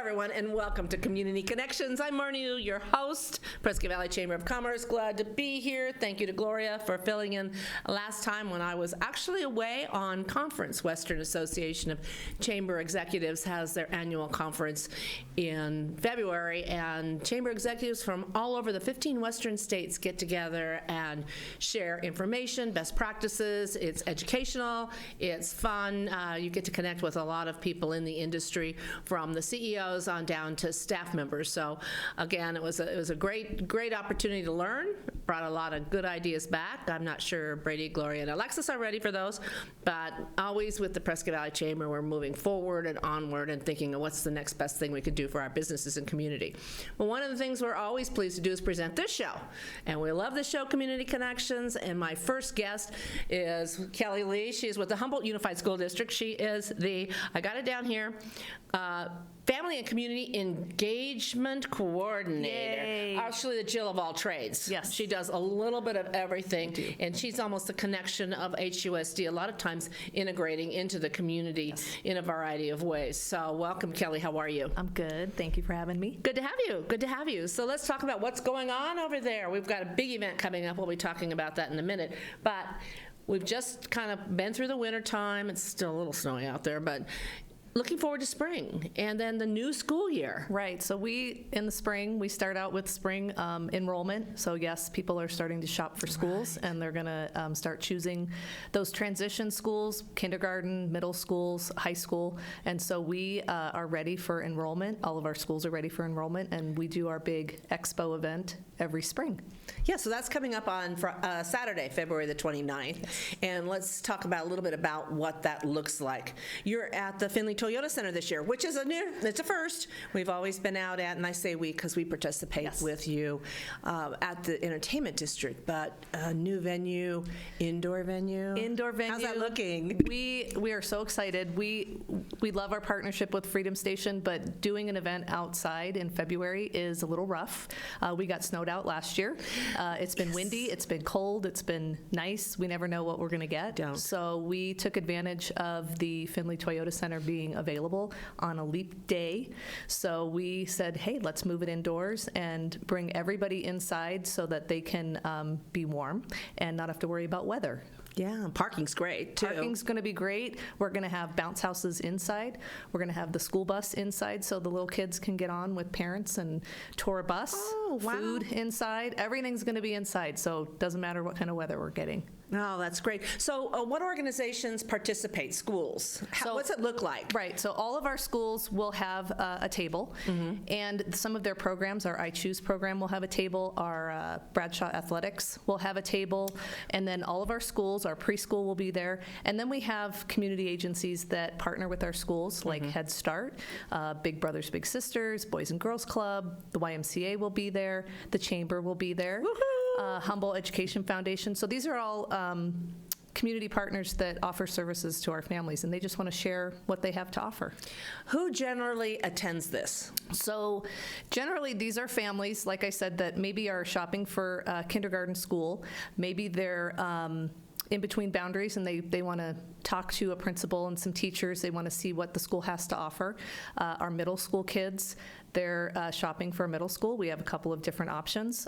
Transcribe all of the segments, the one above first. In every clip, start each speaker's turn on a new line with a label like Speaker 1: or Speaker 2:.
Speaker 1: everyone, and welcome to Community Connections. I'm Marnie, your host, Prescott Valley Chamber of Commerce. Glad to be here. Thank you to Gloria for filling in last time when I was actually away on conference. Western Association of Chamber Executives has their annual conference in February, and chamber executives from all over the 15 Western states get together and share information, best practices. It's educational, it's fun. You get to connect with a lot of people in the industry, from the CEOs on down to staff members. So again, it was a great opportunity to learn. Brought a lot of good ideas back. I'm not sure Brady, Gloria, and Alexis are ready for those, but always with the Prescott Valley Chamber, we're moving forward and onward and thinking of what's the next best thing we could do for our businesses and community. Well, one of the things we're always pleased to do is present this show, and we love this show, Community Connections. And my first guest is Kelly Lee. She is with the Humboldt Unified School District. She is the, I got it down here, Family and Community Engagement Coordinator.
Speaker 2: Yay.
Speaker 1: Actually, the Jill of all trades.
Speaker 2: Yes.
Speaker 1: She does a little bit of everything, and she's almost the connection of HUSD, a lot of times integrating into the community in a variety of ways. So welcome, Kelly. How are you?
Speaker 2: I'm good. Thank you for having me.
Speaker 1: Good to have you. Good to have you. So let's talk about what's going on over there. We've got a big event coming up. We'll be talking about that in a minute. But we've just kind of been through the winter time. It's still a little snowy out there, but looking forward to spring and then the new school year.
Speaker 2: Right. So in the spring, we start out with spring enrollment. So yes, people are starting to shop for schools, and they're going to start choosing those transition schools, kindergarten, middle schools, high school. And so we are ready for enrollment. All of our schools are ready for enrollment, and we do our big expo event every spring.
Speaker 1: Yeah, so that's coming up on Saturday, February the 29th. And let's talk about a little bit about what that looks like. You're at the Findlay Toyota Center this year, which is it's a first. We've always been out at, and I say we because we participate with you at the Entertainment District, but a new venue, indoor venue.
Speaker 2: Indoor venue.
Speaker 1: How's that looking?
Speaker 2: We are so excited. We love our partnership with Freedom Station, but doing an event outside in February is a little rough. We got snowed out last year. It's been windy, it's been cold, it's been nice. We never know what we're going to get. So we took advantage of the Findlay Toyota Center being available on a leap day. So we said, hey, let's move it indoors and bring everybody inside so that they can be warm and not have to worry about weather.
Speaker 1: Yeah, parking's great, too.
Speaker 2: Parking's going to be great. We're going to have bounce houses inside. We're going to have the school bus inside so the little kids can get on with parents and tour a bus.
Speaker 1: Oh, wow.
Speaker 2: Food inside. Everything's going to be inside, so it doesn't matter what kind of weather we're getting.
Speaker 1: Oh, that's great. So what organizations participate, schools? What's it look like?
Speaker 2: Right, so all of our schools will have a table, and some of their programs, our I Choose program will have a table, our Bradshaw Athletics will have a table, and then all of our schools, our preschool will be there, and then we have community agencies that partner with our schools, like Head Start, Big Brothers Big Sisters, Boys and Girls Club, the YMCA will be there, the Chamber will be there. Humboldt Education Foundation. So these are all community partners that offer services to our families, and they just want to share what they have to offer.
Speaker 1: Who generally attends this?
Speaker 2: So generally these are families, like I said, that maybe are shopping for kindergarten school. Maybe they're in between boundaries and they want to talk to a principal and some teachers. They want to see what the school has to offer. Our middle school kids, they're shopping for a middle school. We have a couple of different options.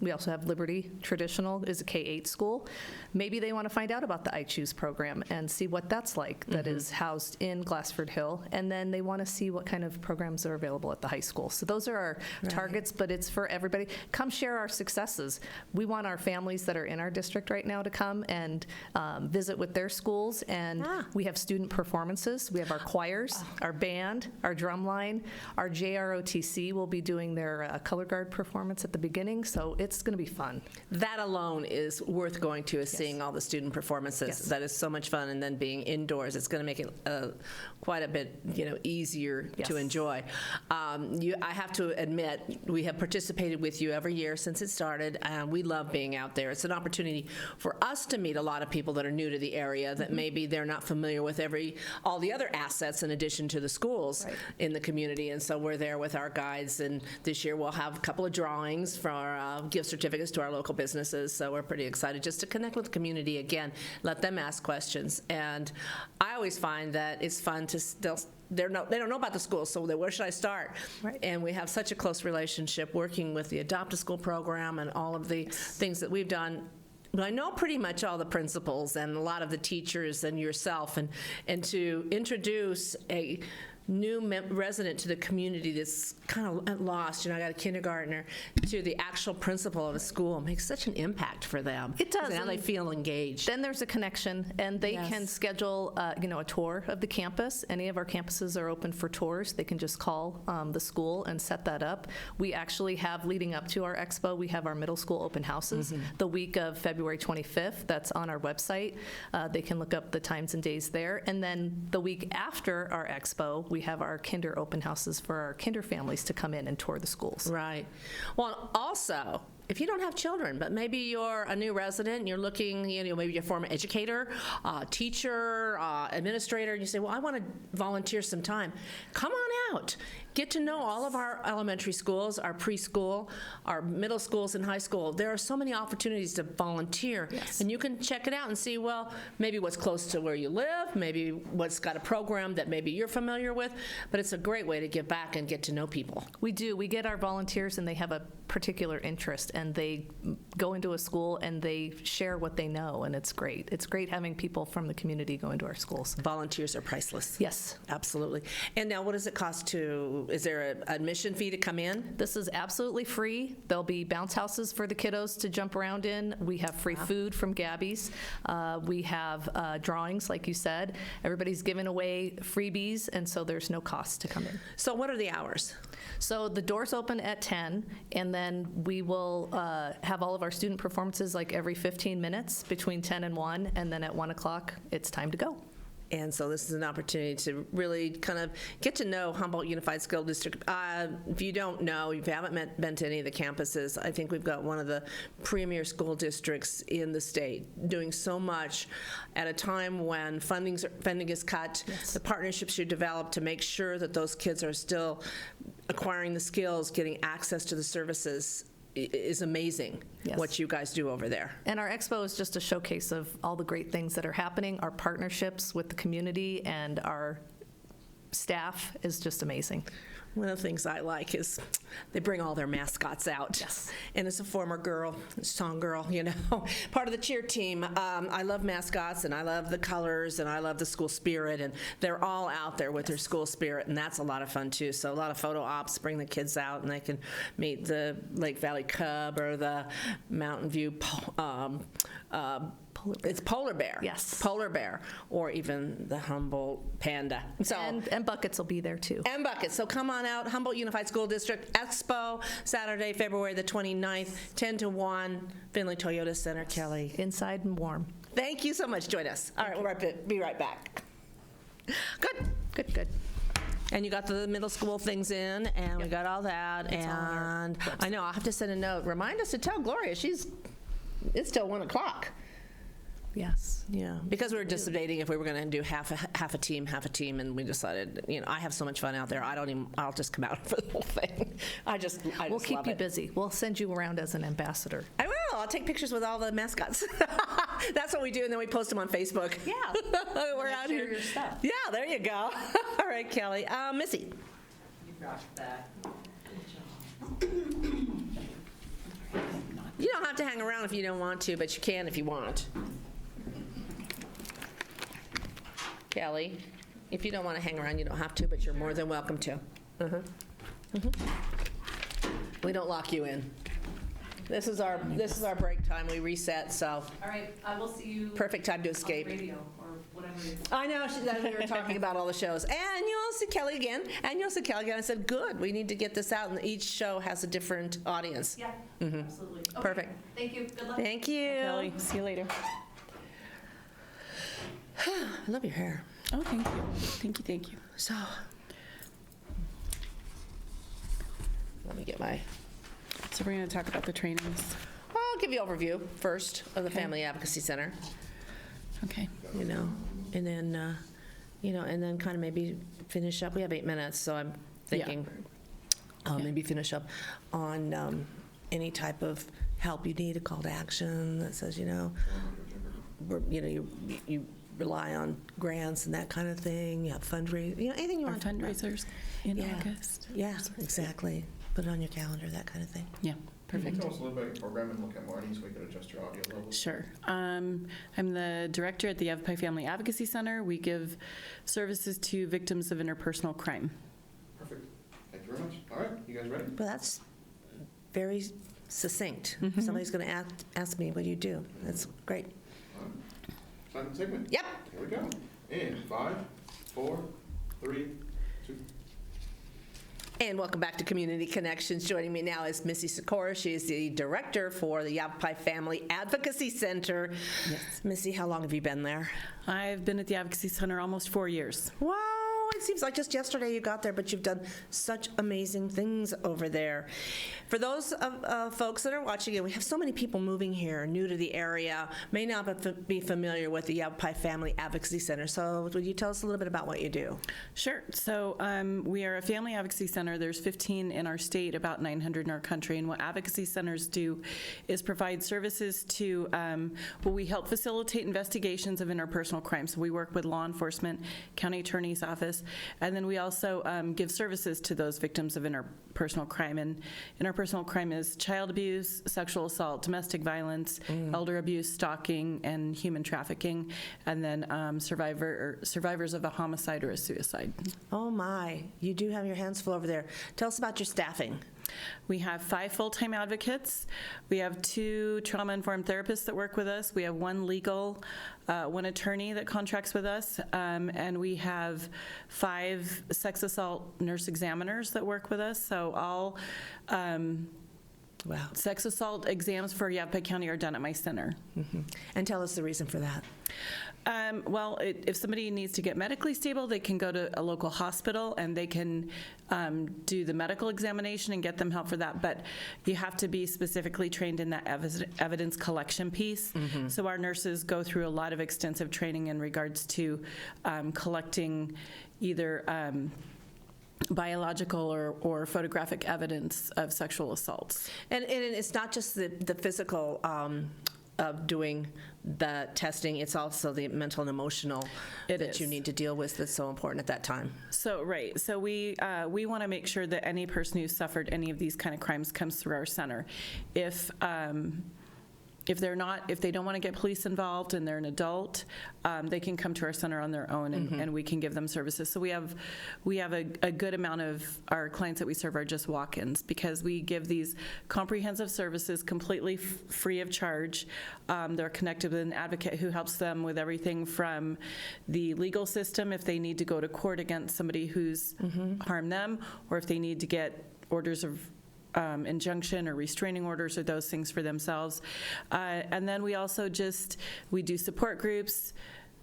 Speaker 2: We also have Liberty Traditional is a K-8 school. Maybe they want to find out about the I Choose program and see what that's like that is housed in Glassford Hill. And then they want to see what kind of programs are available at the high school. So those are our targets, but it's for everybody. Come share our successes. We want our families that are in our district right now to come and visit with their schools. And we have student performances. We have our choirs, our band, our drum line, our JROTC will be doing their color guard performance at the beginning. So it's going to be fun.
Speaker 1: That alone is worth going to, is seeing all the student performances. That is so much fun, and then being indoors, it's going to make it quite a bit, easier to enjoy. I have to admit, we have participated with you every year since it started, and we love being out there. It's an opportunity for us to meet a lot of people that are new to the area that maybe they're not familiar with all the other assets in addition to the schools in the community, and so we're there with our guides, and this year we'll have a couple of drawings for our gift certificates to our local businesses, so we're pretty excited just to connect with the community again, let them ask questions. And I always find that it's fun to they don't know about the school, so where should I start?
Speaker 2: Right.
Speaker 1: And we have such a close relationship working with the Adopt a School program and all of the things that we've done. I know pretty much all the principals and a lot of the teachers and yourself, and to introduce a new resident to the community that's kind of lost, I got a kindergartner, to the actual principal of a school makes such an impact for them.
Speaker 2: It does.
Speaker 1: Now they feel engaged.
Speaker 2: Then there's a connection, and they
Speaker 1: Yes.
Speaker 2: can schedule, a tour of the campus. Any of our campuses are open for tours. They can just call the school and set that up. We actually have, leading up to our expo, we have our middle school open houses the week of February 25th. That's on our website. They can look up the times and days there. And then the week after our expo, we have our kinder open houses for our kinder families to come in and tour the schools.
Speaker 1: Right. Well, also, if you don't have children, but maybe you're a new resident, and you're looking, maybe you're a former educator, teacher, administrator, and you say, well, I want to volunteer some time. Come on out. Get to know all of our elementary schools, our preschool, our middle schools and high school. There are so many opportunities to volunteer.
Speaker 2: Yes.
Speaker 1: And you can check it out and see, well, maybe what's close to where you live, maybe what's got a program that maybe you're familiar with, but it's a great way to give back and get to know people.
Speaker 2: We do. We get our volunteers, and they have a particular interest, and they go into a school and they share what they know, and it's great. It's great having people from the community go into our schools.
Speaker 1: Volunteers are priceless.
Speaker 2: Yes.
Speaker 1: Absolutely. And now what does it cost is there an admission fee to come in?
Speaker 2: This is absolutely free. There'll be bounce houses for the kiddos to jump around in. We have free food from Gabby's. We have drawings, like you said. Everybody's giving away freebies, and so there's no cost to come in.
Speaker 1: So what are the hours?
Speaker 2: So the doors open at 10, and then we will have all of our student performances like every 15 minutes between 10 and 1, and then at 1 o'clock, it's time to go.
Speaker 1: And so this is an opportunity to really kind of get to know Humboldt Unified School District. If you don't know, if you haven't been to any of the campuses, I think we've got one of the premier school districts in the state, doing so much at a time when funding is cut.
Speaker 2: Yes.
Speaker 1: The partnerships you develop to make sure that those kids are still acquiring the skills, getting access to the services is amazing.
Speaker 2: Yes.
Speaker 1: What you guys do over there.
Speaker 2: And our expo is just a showcase of all the great things that are happening. Our partnerships with the community and our staff is just amazing.
Speaker 1: One of the things I like is they bring all their mascots out.
Speaker 2: Yes.
Speaker 1: And as a former girl, song girl, part of the cheer team, I love mascots, and I love the colors, and I love the school spirit, and they're all out there with their school spirit, and that's a lot of fun too. So a lot of photo ops, bring the kids out, and they can meet the Lake Valley Cub or the Mountain View it's polar bear.
Speaker 2: Yes.
Speaker 1: Polar bear, or even the Humboldt panda. So
Speaker 2: And buckets will be there too.
Speaker 1: and buckets. So come on out, Humboldt Unified School District Expo, Saturday, February the 29th, 10 to 1, Finley Toyota Center, Kelly.
Speaker 2: Inside and warm.
Speaker 1: Thank you so much. Join us. All right, we'll be right back. Good.
Speaker 2: Good.
Speaker 1: And you got the middle school things in, and we got all that.
Speaker 2: It's all on our
Speaker 1: And
Speaker 2: website.
Speaker 1: I know, I'll have to send a note. Remind us to tell Gloria it's still 1 o'clock.
Speaker 2: Yes.
Speaker 1: Yeah, because we were just debating if we were going to do half a team, and we decided, I have so much fun out there. I'll just come out for the whole thing. I just
Speaker 2: We'll keep
Speaker 1: love
Speaker 2: you
Speaker 1: it.
Speaker 2: busy. We'll send you around as an ambassador.
Speaker 1: I will. I'll take pictures with all the mascots. That's what we do, and then we post them on Facebook.
Speaker 2: Yeah.
Speaker 1: We're out
Speaker 2: share
Speaker 1: here.
Speaker 2: your stuff.
Speaker 1: Yeah, there you go. All right, Kelly. Missy.
Speaker 3: You brought that.
Speaker 1: You don't have to hang around if you don't want to, but you can if you want. Kelly, if you don't want to hang around, you don't have to, but you're more than welcome to. We don't lock you in. This is our break time. We reset, so
Speaker 2: All right, I will see you
Speaker 1: perfect time to escape.
Speaker 2: radio or whatever it is.
Speaker 1: I know, we were talking about all the shows. And you'll see Kelly again, I said, good, we need to get this out, and each show has a different audience.
Speaker 2: Yeah, absolutely. Okay.
Speaker 1: Perfect.
Speaker 2: Thank you. Good luck.
Speaker 1: Thank you.
Speaker 3: Kelly, see you later.
Speaker 1: I love your hair.
Speaker 3: Oh, thank you. Thank you.
Speaker 1: So, let me get my,
Speaker 3: So we're going to talk about the trainings.
Speaker 1: I'll give you an overview first of the
Speaker 3: Okay.
Speaker 1: Family Advocacy Center,
Speaker 3: Okay.
Speaker 1: and then, and then kind of maybe finish up. We have 8 minutes, so I'm thinking maybe finish up on any type of help you need, a call to action that says, you rely on grants and that kind of thing. You have fundraising, anything you
Speaker 3: Our
Speaker 1: want to talk about.
Speaker 3: fundraisers in
Speaker 1: Yeah.
Speaker 3: August.
Speaker 1: Yeah, exactly. Put it on your calendar, that kind of thing.
Speaker 3: Yeah,
Speaker 4: Can
Speaker 3: perfect.
Speaker 4: you tell us a little bit about your program and look at Marty so we could adjust your audio level?
Speaker 3: Sure. I'm the director at the Yavapai Family Advocacy Center. We give services to victims of interpersonal crime.
Speaker 4: Perfect. Thank you very much. All right, you guys ready?
Speaker 1: Well, that's very succinct. Somebody's going to ask me what you do. That's great.
Speaker 4: All right. Second segment.
Speaker 1: Yep.
Speaker 4: Here we go. In 5, 4, 3, 2.
Speaker 1: And welcome back to Community Connections. Joining me now is Missy Sikora. She is the director for the Yavapai Family Advocacy Center.
Speaker 3: Yes.
Speaker 1: Missy, how long have you been there?
Speaker 3: I've been at the Advocacy Center almost 4 years.
Speaker 1: Wow, it seems like just yesterday you got there, but you've done such amazing things over there. For those folks that are watching, we have so many people moving here, new to the area, may not be familiar with the Yavapai Family Advocacy Center. So would you tell us a little bit about what you do?
Speaker 3: Sure. So we are a family advocacy center. There's 15 in our state, about 900 in our country. And what advocacy centers do is provide services to, we help facilitate investigations of interpersonal crime. So we work with law enforcement, county attorney's office, and then we also give services to those victims of interpersonal crime. And interpersonal crime is child abuse, sexual assault, domestic violence, elder abuse, stalking, and human trafficking, and then survivors of a homicide or a suicide.
Speaker 1: Oh my, you do have your hands full over there. Tell us about your staffing.
Speaker 3: We have 5 full-time advocates. We have 2 trauma-informed therapists that work with us. We have 1 legal, 1 attorney that contracts with us, and we have 5 sex assault nurse examiners that work with us. So all
Speaker 1: Wow.
Speaker 3: sex assault exams for Yavapai County are done at my center.
Speaker 1: And tell us the reason for that.
Speaker 3: If somebody needs to get medically stable, they can go to a local hospital and they can do the medical examination and get them help for that. But you have to be specifically trained in that evidence collection piece. So our nurses go through a lot of extensive training in regards to collecting either biological or photographic evidence of sexual assaults.
Speaker 1: And it's not just the physical of doing the testing, it's also the mental and emotional
Speaker 3: It
Speaker 1: that
Speaker 3: is.
Speaker 1: you need to deal with that's so important at that time.
Speaker 3: So, right. So we want to make sure that any person who's suffered any of these kind of crimes comes through our center. If they don't want to get police involved and they're an adult, they can come to our center on their own and we can give them services. So we have a good amount of our clients that we serve are just walk-ins because we give these comprehensive services completely free of charge. They're connected with an advocate who helps them with everything from the legal system if they need to go to court against somebody who's harmed them, or if they need to get orders of injunction or restraining orders or those things for themselves. And then we also we do support groups,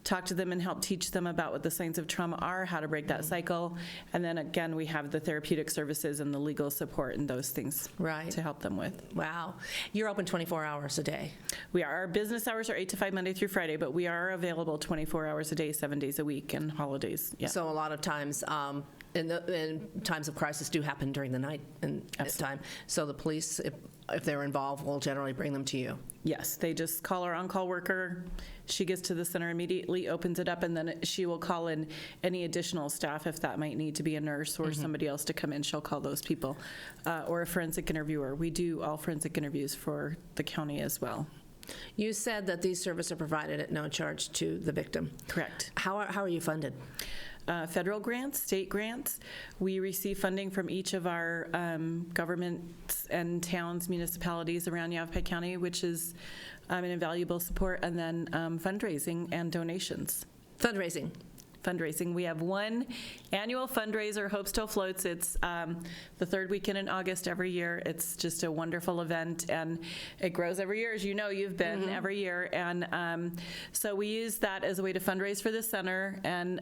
Speaker 3: talk to them and help teach them about what the signs of trauma are, how to break that cycle. And then again, we have the therapeutic services and the legal support and those things
Speaker 1: Right.
Speaker 3: to help them with.
Speaker 1: Wow. You're open 24 hours a day.
Speaker 3: Our business hours are 8 to 5 Monday through Friday, but we are available 24 hours a day, 7 days a week, and holidays. Yeah.
Speaker 1: So a lot of times, in times of crisis do happen during the night and at time. So the police, if they're involved, will generally bring them to you.
Speaker 3: Yes, they just call our on-call worker. She gets to the center immediately, opens it up, and then she will call in any additional staff if that might need to be a nurse or somebody else to come in. She'll call those people, or a forensic interviewer. We do all forensic interviews for the county as well.
Speaker 1: You said that these services are provided at no charge to the victim.
Speaker 3: Correct.
Speaker 1: How are you funded?
Speaker 3: Federal grants, state grants. We receive funding from each of our governments and towns, municipalities around Yavapai County, which is an invaluable support, and then fundraising and donations.
Speaker 1: Fundraising.
Speaker 3: We have one annual fundraiser, Hope Still Floats. It's the third weekend in August every year. It's just a wonderful event, and it grows every year. As you know, you've been every year. And so we use that as a way to fundraise for the center and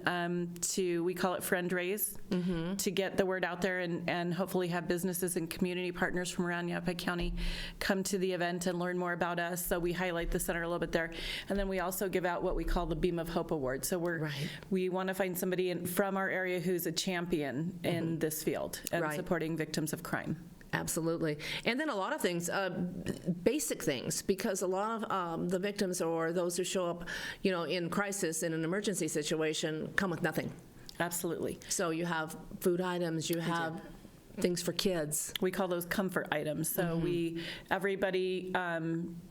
Speaker 3: we call it Friend Raise, to get the word out there and hopefully have businesses and community partners from around Yavapai County come to the event and learn more about us. So we highlight the center a little bit there. And then we also give out what we call the Beam of Hope Award. So we want to find somebody from our area who's a champion in this field and
Speaker 1: Right.
Speaker 3: supporting victims of crime.
Speaker 1: Absolutely. And then a lot of things, basic things, because a lot of the victims or those who show up, in crisis, in an emergency situation, come with nothing.
Speaker 3: Absolutely.
Speaker 1: So you have food items, you have things for kids.
Speaker 3: We call those comfort items. So everybody,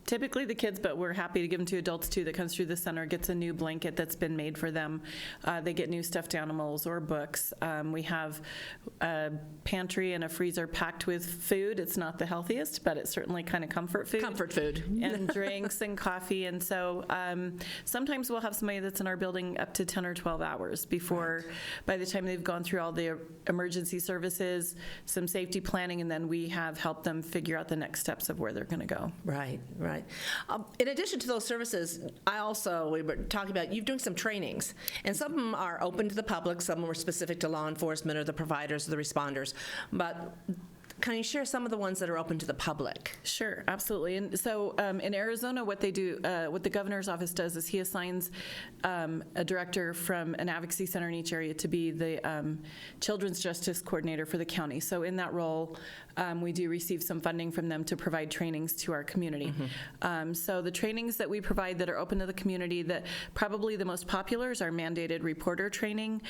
Speaker 3: typically the kids, but we're happy to give them to adults too, that comes through the center, gets a new blanket that's been made for them. They get new stuffed animals or books. We have a pantry and a freezer packed with food. It's not the healthiest, but it's certainly kind of comfort food.
Speaker 1: Comfort food.
Speaker 3: And drinks and coffee. And so sometimes we'll have somebody that's in our building up to 10 or 12 hours before, by the time they've gone through all the emergency services, some safety planning, and then we have helped them figure out the next steps of where they're going to go.
Speaker 1: Right, right. In addition to those services, we were talking about, you're doing some trainings, and some of them are open to the public, some of them are specific to law enforcement or the providers or the responders. But can you share some of the ones that are open to the public?
Speaker 3: Sure, absolutely. And so in Arizona, what they do, what the governor's office does is he assigns a director from an advocacy center in each area to be the children's justice coordinator for the county. So in that role, we do receive some funding from them to provide trainings to our community. So the trainings that we provide that are open to the community, that probably the most popular is our mandated reporter training.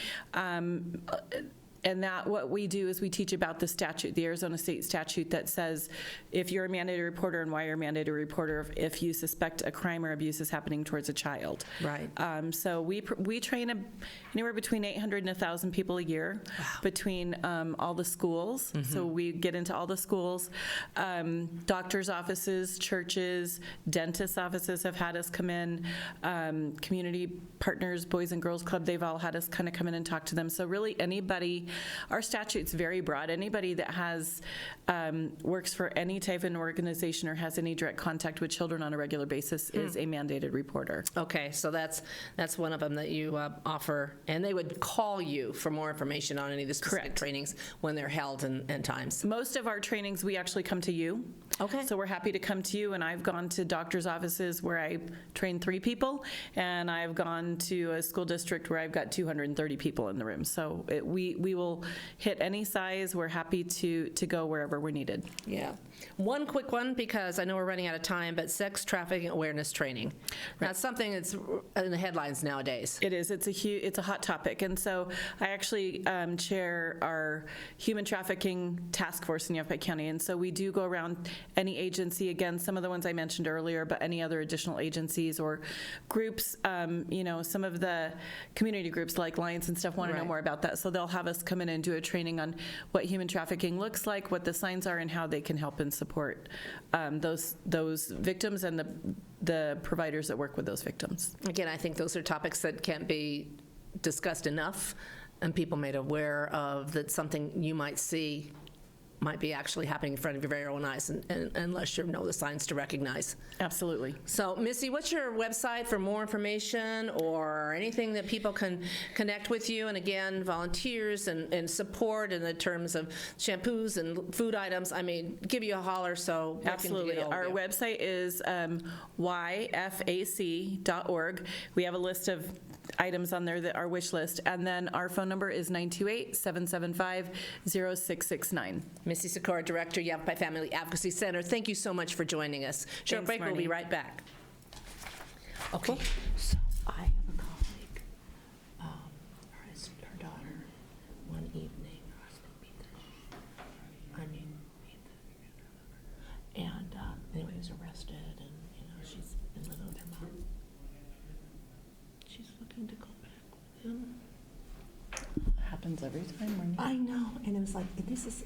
Speaker 3: And that what we do is we teach about the statute, the Arizona state statute that says if you're a mandated reporter and why you're a mandated reporter if you suspect a crime or abuse is happening towards a child.
Speaker 1: Right.
Speaker 3: So we train anywhere between 800 and 1,000 people a year between all the schools. So we get into all the schools. Doctors' offices, churches, dentists' offices have had us come in. Community partners, Boys and Girls Club, they've all had us kind of come in and talk to them. So really anybody. Our statute's very broad. Anybody that has works for any type of an organization or has any direct contact with children on a regular basis is a mandated reporter.
Speaker 1: Okay, so that's one of them that you offer, and they would call you for more information on any of the specific
Speaker 3: Correct.
Speaker 1: trainings when they're held and times.
Speaker 3: Most of our trainings, we actually come to you.
Speaker 1: Okay.
Speaker 3: So we're happy to come to you, and I've gone to doctors' offices where I train 3 people, and I've gone to a school district where I've got 230 people in the room. So we will hit any size. We're happy to go wherever we're needed.
Speaker 1: Yeah. One quick one, because I know we're running out of time, but sex trafficking awareness training. That's something that's in the headlines nowadays.
Speaker 3: It is. It's a hot topic, and so I actually chair our human trafficking task force in Yavapai County, and so we do go around any agency. Again, some of the ones I mentioned earlier, but any other additional agencies or groups. Some of the community groups like Lions and stuff want to know
Speaker 1: Right.
Speaker 3: more about that, so they'll have us come in and do a training on what human trafficking looks like, what the signs are, and how they can help and support those victims and the providers that work with those victims.
Speaker 1: Again, I think those are topics that can't be discussed enough and people made aware of, that something you might see might be actually happening in front of your very own eyes, and unless you know the signs to recognize.
Speaker 3: Absolutely.
Speaker 1: So, Missy, what's your website for more information or anything that people can connect with you? And again, volunteers and support in the terms of shampoos and food items. I mean, give you a holler so we can
Speaker 3: Absolutely.
Speaker 1: get hold of
Speaker 3: Our
Speaker 1: you.
Speaker 3: website is yfac.org. We have a list of items on there that our wish list, and then our phone number is 928-775-0669.
Speaker 1: Missy Sikora, Director, Yavapai Family Advocacy Center. Thank you so much for joining us. Short
Speaker 3: Thanks,
Speaker 1: break, we'll be
Speaker 3: Marnie.
Speaker 1: right back. Okay, so I have a colleague, her daughter, one evening, and anyway, was arrested, and she's been living with her mom. She's looking to go back with him.
Speaker 3: Happens every time.
Speaker 1: I know, and it was like, this is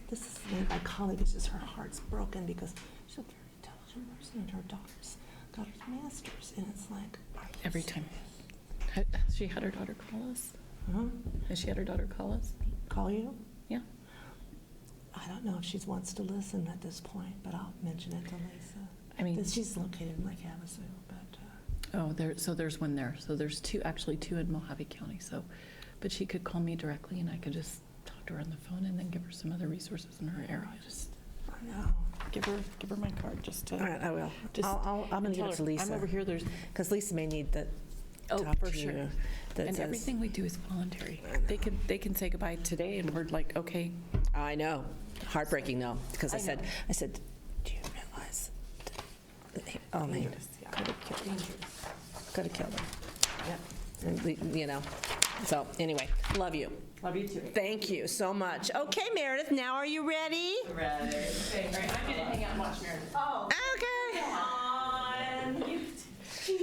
Speaker 1: my colleague, it's just her heart's broken because she's a very intelligent person and her daughter's got her master's, and it's like, are you
Speaker 3: Every time. Has she had her daughter call us?
Speaker 1: Huh?
Speaker 3: Has she had her daughter call us?
Speaker 1: Call you?
Speaker 3: Yeah.
Speaker 1: I don't know if she wants to listen at this point, but I'll mention it to Lisa.
Speaker 3: I mean-
Speaker 1: That she's located in Lake Havasu, but,
Speaker 3: So there's one there. So there's two in Mojave County. So, but she could call me directly, and I could just talk to her on the phone, and then give her some other resources in her area.
Speaker 1: I know.
Speaker 3: Give her my card just to.
Speaker 1: All right, I will.
Speaker 3: Just
Speaker 1: I'm going to give
Speaker 3: tell
Speaker 1: it to
Speaker 3: her,
Speaker 1: Lisa.
Speaker 3: I'm over here. There's
Speaker 1: Because Lisa may need that.
Speaker 3: Oh,
Speaker 1: talk
Speaker 3: for
Speaker 1: to
Speaker 3: sure.
Speaker 1: you that
Speaker 3: And
Speaker 1: says-
Speaker 3: everything we do is voluntary. They can say goodbye today, and we're like, okay.
Speaker 1: I know. Heartbreaking though, because I said, do you realize? Oh man, could have killed him. Could have killed him. Yep. And you know. So anyway, love you.
Speaker 3: Love you too.
Speaker 1: Thank you so much. Okay, Meredith, now are you ready?
Speaker 3: Ready. Okay, all right, I'm gonna hang out and watch Meredith. Oh,
Speaker 1: Okay.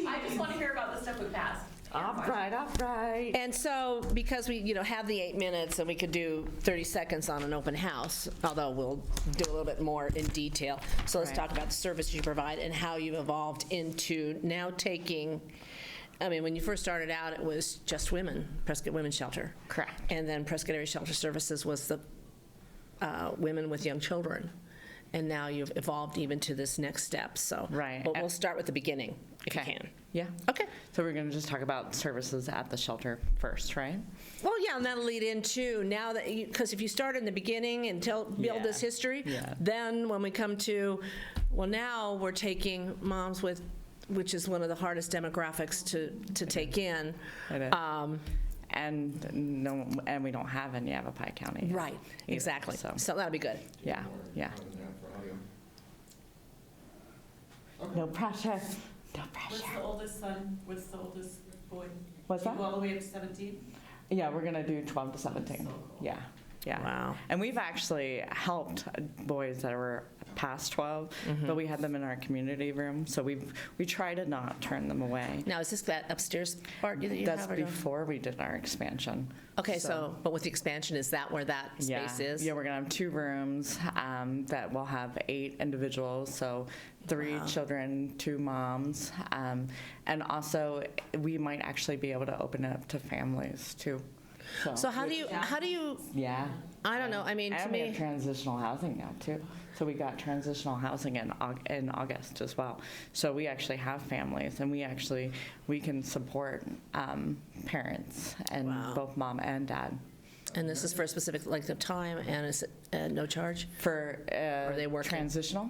Speaker 3: I just want to hear about the stuff we passed.
Speaker 5: All right.
Speaker 1: And so, because we, have the 8 minutes and we could do 30 seconds on an open house, although we'll do a little bit more in detail. So let's talk about the service you provide and how you've evolved into now taking, when you first started out, it was just women, Prescott Women's Shelter.
Speaker 5: Correct.
Speaker 1: And then Prescott Area Shelter Services was the women with young children. And now you've evolved even to this next step, so.
Speaker 5: Right.
Speaker 1: But we'll start with the beginning, if you
Speaker 5: Okay.
Speaker 1: can.
Speaker 5: Yeah.
Speaker 1: Okay.
Speaker 5: So we're going to just talk about services at the shelter first, right?
Speaker 1: Well, yeah, and that'll lead into now that, because if you start in the beginning and build this
Speaker 5: Yeah.
Speaker 1: history,
Speaker 5: Yeah.
Speaker 1: then when we come to, well, now we're taking moms with, which is one of the hardest demographics to take in.
Speaker 5: It is. And we don't have any Yavapai County.
Speaker 1: Right,
Speaker 5: either,
Speaker 1: exactly.
Speaker 5: So,
Speaker 1: So that'll be good.
Speaker 5: yeah, yeah.
Speaker 4: Other than that, for audio.
Speaker 5: No pressure. No
Speaker 6: What's
Speaker 5: pressure.
Speaker 6: the oldest son? What's the oldest boy?
Speaker 5: What's that?
Speaker 6: All the way up to 17?
Speaker 5: Yeah, we're going to do 12 to 17. Yeah, yeah.
Speaker 1: Wow.
Speaker 5: And we've actually helped boys that were past 12, but we had them in our community room, so we try to not turn them away.
Speaker 1: Now, is this that upstairs part that you
Speaker 5: That's
Speaker 1: have? Or no?
Speaker 5: before we did our expansion.
Speaker 1: Okay, so, but with the expansion, is that where that
Speaker 5: Yeah.
Speaker 1: space is?
Speaker 5: Yeah, we're gonna have 2 rooms that will have 8 individuals, so 3
Speaker 1: Wow.
Speaker 5: children, 2 moms, and also we might actually be able to open it up to families too.
Speaker 1: So how do you,
Speaker 5: Yeah.
Speaker 1: I don't know, to
Speaker 5: And we have
Speaker 1: me,
Speaker 5: transitional housing now too. So we got transitional housing in August as well. So we actually have families, and we can support parents and
Speaker 1: Wow.
Speaker 5: both mom and dad.
Speaker 1: and this is for a specific length of time, and is it no charge?
Speaker 5: For
Speaker 1: Are they working?
Speaker 5: transitional?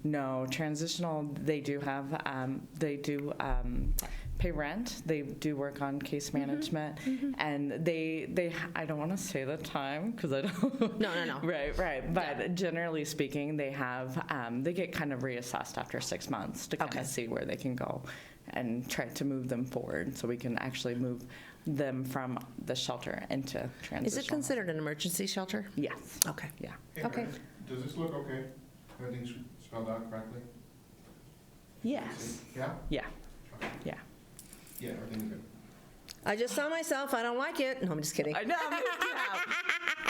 Speaker 5: No, transitional, they do pay rent. They do work on case management, and they I don't want to say the time because I don't.
Speaker 1: No.
Speaker 5: Right. But generally speaking, they get kind of reassessed after 6 months to kind
Speaker 1: Okay.
Speaker 5: of see where they can go and try to move them forward, so we can actually move them from the shelter into transitional.
Speaker 1: Is it considered an emergency shelter?
Speaker 5: Yes.
Speaker 1: Okay.
Speaker 5: Yeah.
Speaker 4: Hey,
Speaker 1: Okay.
Speaker 4: Meredith, does this look okay? Everything's spelled out correctly?
Speaker 5: Yes.
Speaker 4: Yeah?
Speaker 5: Yeah.
Speaker 4: Okay.
Speaker 5: Yeah.
Speaker 4: Yeah, everything's good.
Speaker 1: I just saw myself, I don't like it. No, I'm just kidding.
Speaker 5: I know.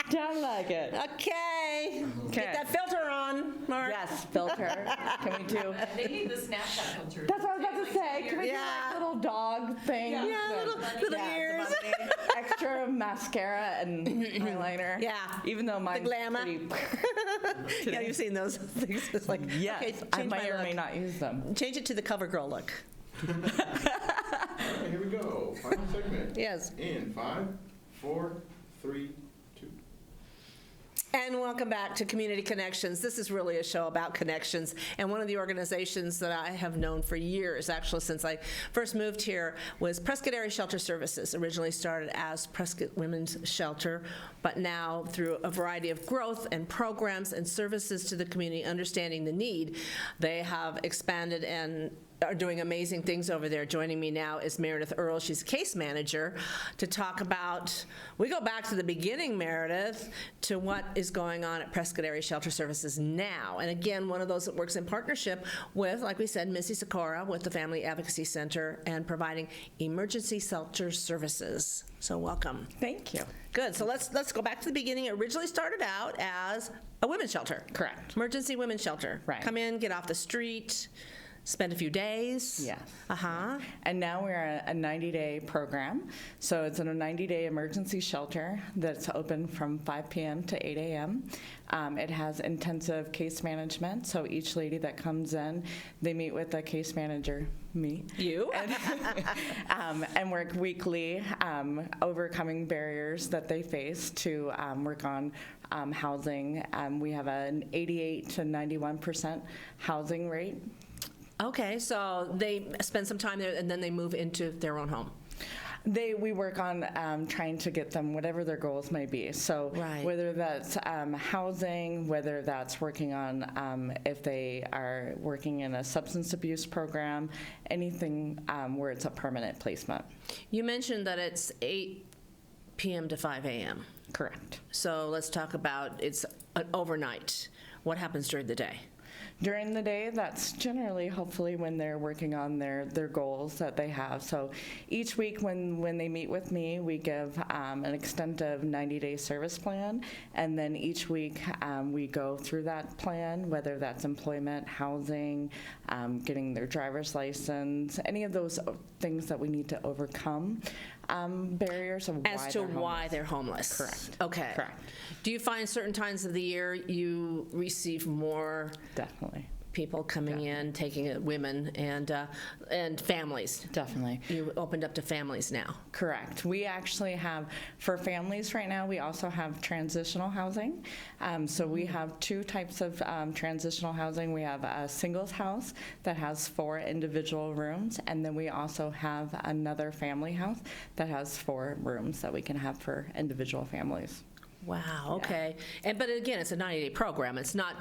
Speaker 5: Don't like it.
Speaker 1: Okay.
Speaker 5: Okay.
Speaker 1: Get that filter on, Mark.
Speaker 5: Yes, filter. Can we do?
Speaker 6: They need the Snapchat filter.
Speaker 5: That's what I was about to say. Can we do
Speaker 1: Yeah.
Speaker 5: like little dog thing?
Speaker 1: Yeah, little
Speaker 5: Yeah, the
Speaker 1: ears.
Speaker 5: bunny. Extra mascara and eyeliner.
Speaker 1: Yeah.
Speaker 5: Even though mine's
Speaker 1: glamour.
Speaker 5: pretty.
Speaker 1: Yeah, you've seen those things. It's like,
Speaker 5: Yes,
Speaker 1: okay,
Speaker 5: I
Speaker 1: change
Speaker 5: may
Speaker 1: my
Speaker 5: or may
Speaker 1: look.
Speaker 5: not use them.
Speaker 1: Change it to the cover girl look.
Speaker 4: Okay, here we go. Final segment.
Speaker 1: Yes.
Speaker 4: In 5, 4, 3, 2.
Speaker 1: And welcome back to Community Connections. This is really a show about connections. And one of the organizations that I have known for years, actually since I first moved here, was Prescott Area Shelter Services. Originally started as Prescott Women's Shelter, but now through a variety of growth and programs and services to the community, understanding the need, they have expanded and are doing amazing things over there. Joining me now is Meredith Earl. She's a case manager to talk about, we go back to the beginning, Meredith, to what is going on at Prescott Area Shelter Services now. And again, one of those that works in partnership with, like we said, Missy Sikora with the Family Advocacy Center and providing emergency shelter services. So welcome.
Speaker 5: Thank you.
Speaker 1: Good. So let's go back to the beginning. It originally started out as a women's shelter.
Speaker 5: Correct.
Speaker 1: Emergency women's shelter.
Speaker 5: Right.
Speaker 1: Come in, get off the street, spend a few days.
Speaker 5: Yes.
Speaker 1: Uh-huh.
Speaker 5: And now we're a 90-day program. So it's a 90-day emergency shelter that's open from 5 p.m. to 8 a.m. It has intensive case management. So each lady that comes in, they meet with a case manager, me.
Speaker 1: You?
Speaker 5: And work weekly, overcoming barriers that they face to work on housing. We have an 88 to 91% housing rate.
Speaker 1: Okay, so they spend some time there and then they move into their own home.
Speaker 5: We work on trying to get them whatever their goals may be. So
Speaker 1: Right.
Speaker 5: whether that's housing, whether that's working on if they are working in a substance abuse program, anything where it's a permanent placement.
Speaker 1: You mentioned that it's 8 p.m. to 5 a.m.
Speaker 5: Correct.
Speaker 1: So let's talk about it's an overnight. What happens during the day?
Speaker 5: During the day, that's generally, hopefully, when they're working on their goals that they have. So each week when they meet with me, we give an extended 90-day service plan, and then each week we go through that plan, whether that's employment, housing, getting their driver's license, any of those things that we need to overcome, barriers of
Speaker 1: As to why they're homeless.
Speaker 5: Correct.
Speaker 1: Okay.
Speaker 5: Correct.
Speaker 1: Do you find certain times of the year you receive more
Speaker 5: Definitely.
Speaker 1: people coming in, taking it, women and families?
Speaker 5: Definitely.
Speaker 1: You opened up to families now.
Speaker 5: Correct. We actually have, for families right now, we also have transitional housing. So we have two types of transitional housing. We have a singles house that has 4 individual rooms, and then we also have another family house that has 4 rooms that we can have for individual families.
Speaker 1: Wow, okay. But again, it's a 90-day program. It's not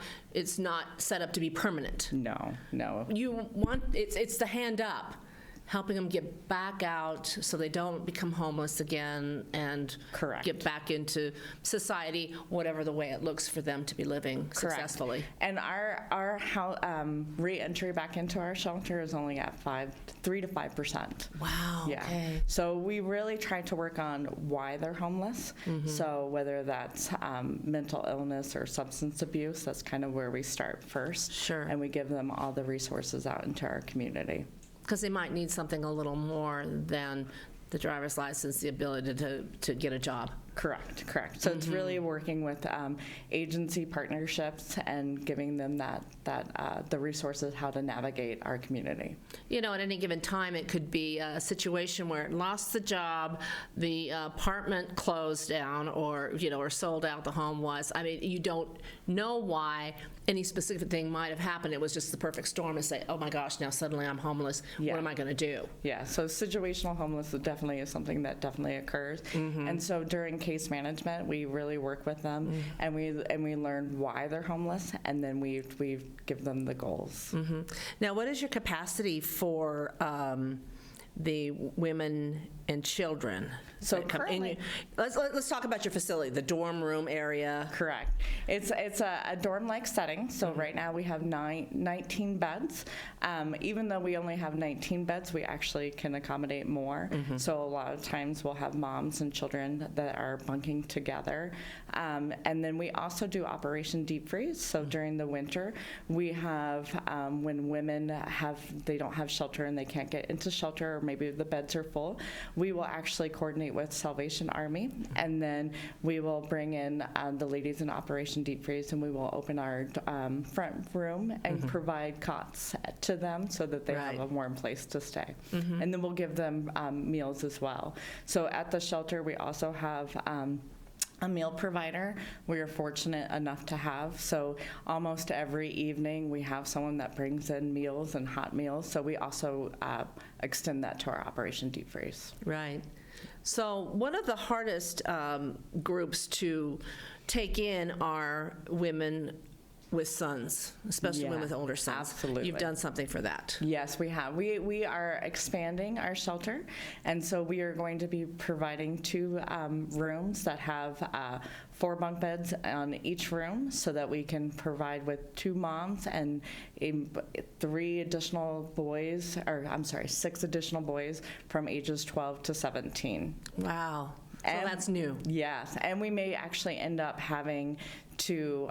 Speaker 1: set up to be permanent.
Speaker 5: No.
Speaker 1: You want, it's the hand up, helping them get back out so they don't become homeless again and
Speaker 5: Correct.
Speaker 1: get back into society, whatever the way it looks for them to be living successfully.
Speaker 5: And our re-entry back into our shelter is only at 3 to 5%.
Speaker 1: Wow,
Speaker 5: Yeah.
Speaker 1: okay.
Speaker 5: So we really try to work on why they're homeless. So whether that's mental illness or substance abuse, that's kind of where we start first.
Speaker 1: Sure.
Speaker 5: And we give them all the resources out into our community.
Speaker 1: Because they might need something a little more than the driver's license, the ability to get a job.
Speaker 5: Correct. So it's really working with agency partnerships and giving them the resources how to navigate our community.
Speaker 1: You know, at any given time, it could be a situation where it lost the job, the apartment closed down, or sold out, the home was. I mean, you don't know why any specific thing might have happened. It was just the perfect storm to say, oh my gosh, now suddenly I'm homeless.
Speaker 5: Yeah.
Speaker 1: What am I going to do?
Speaker 5: Yeah, so situational homelessness definitely is something that definitely occurs. And so during case management, we really work with them and we learn why they're homeless, and then we give them the goals.
Speaker 1: Now, what is your capacity for the women and children?
Speaker 5: So
Speaker 1: that come in?
Speaker 5: currently-
Speaker 1: Let's talk about your facility, the dorm room area.
Speaker 5: Correct. It's a dorm-like setting. So right now we have 19 beds. Even though we only have 19 beds, we actually can accommodate more. So a lot of times we'll have moms and children that are bunking together. And then we also do Operation Deep Freeze. So during the winter, we have when women they don't have shelter and they can't get into shelter, or maybe the beds are full, we will actually coordinate with Salvation Army, and then we will bring in the ladies in Operation Deep Freeze, and we will open our front room and provide cots to them so that they
Speaker 1: Right.
Speaker 5: have a warm place to stay. And then we'll give them meals as well. So at the shelter, we also have a meal provider we are fortunate enough to have. So almost every evening we have someone that brings in meals and hot meals. So we also extend that to our Operation Deep Freeze.
Speaker 1: Right. So one of the hardest groups to take in are women with sons, especially women
Speaker 5: Yeah,
Speaker 1: with older sons.
Speaker 5: absolutely.
Speaker 1: You've done something for that.
Speaker 5: Yes, we have. We are expanding our shelter, and so we are going to be providing 2 rooms that have 4 bunk beds on each room, so that we can provide with 2 moms and 6 additional boys from ages 12 to 17.
Speaker 1: Wow. So
Speaker 5: And-
Speaker 1: that's new.
Speaker 5: Yes, and we may actually end up having to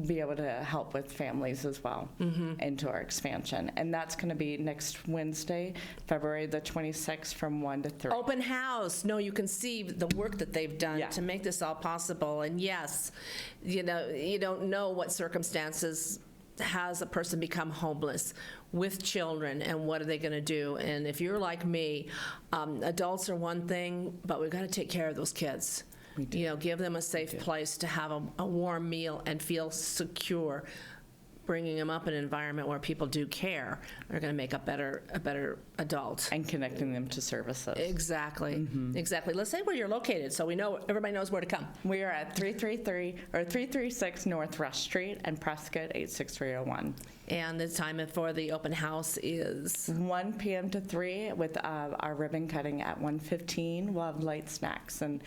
Speaker 5: be able to help with families as well into our expansion. And that's going to be next Wednesday, February the 26th, from 1 to 3.
Speaker 1: Open house. No, you can see the work that they've done
Speaker 5: Yeah.
Speaker 1: to make this all possible. And yes, you don't know what circumstances has a person become homeless with children, and what are they going to do? And if you're like me, adults are one thing, but we've got to take care of those kids. Give them a safe place to have a warm meal and feel secure. bringing them up in an environment where people do care are going to make a better adult.
Speaker 5: And connecting them to services.
Speaker 1: Exactly, exactly. Let's say where you're located so we know, everybody knows where to come.
Speaker 5: We are at 336 North Rush Street and Prescott 86301.
Speaker 1: And the time for the open house is?
Speaker 5: 1 p.m. to 3 with our ribbon cutting at 1:15. We'll have light snacks and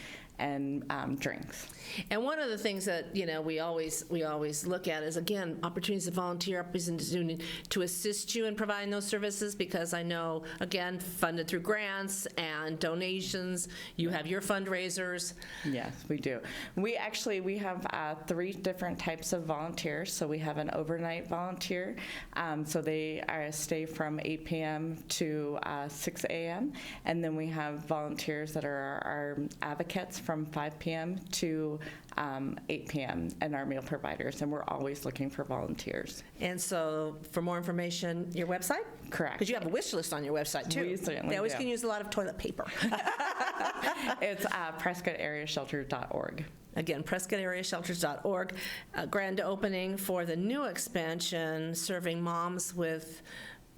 Speaker 5: drinks.
Speaker 1: And one of the things that, you know, we always look at is, again, opportunities to volunteer, opportunities to assist you in providing those services, because I know, again, funded through grants and donations, you have your fundraisers.
Speaker 5: Yes, we do. We have 3 different types of volunteers. So we have an overnight volunteer. So they stay from 8 p.m. to 6 a.m. And then we have volunteers that are our advocates from 5 p.m. to 8 p.m. and our meal providers. And we're always looking for volunteers.
Speaker 1: And so for more information, your website?
Speaker 5: Correct.
Speaker 1: Because you have a wish list on your website, too.
Speaker 5: We certainly
Speaker 1: They always
Speaker 5: do.
Speaker 1: can use a lot of toilet paper.
Speaker 5: It's PrescottAreaShelter.org.
Speaker 1: Again, PrescottAreaShelters.org. Grand opening for the new expansion, serving moms with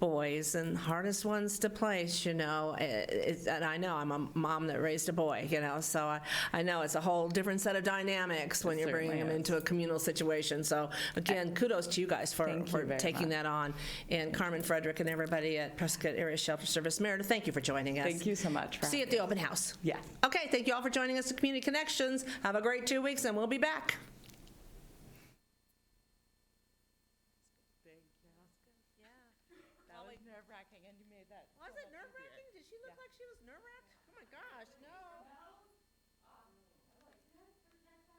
Speaker 1: boys and hardest ones to place, you know. And I know I'm a mom that raised a boy, you know, so I know it's a whole different set of dynamics when you're bringing them
Speaker 5: certainly
Speaker 1: into a communal situation. So again, kudos to you guys for
Speaker 5: Thank you very
Speaker 1: taking
Speaker 5: much.
Speaker 1: that on. And Carmen Frederick and everybody at Prescott Area Shelter Service. Meredith, thank you for joining us.
Speaker 5: Thank you so much for
Speaker 1: See you at the open house.
Speaker 5: Yes.
Speaker 1: Okay, thank you all for joining us at Community Connections. Have a great 2 weeks, and we'll be back.
Speaker 5: That was nerve-wracking, and you made that.
Speaker 1: Was it nerve-wracking? Did she look like she was nerve-wracked? Oh my gosh, no.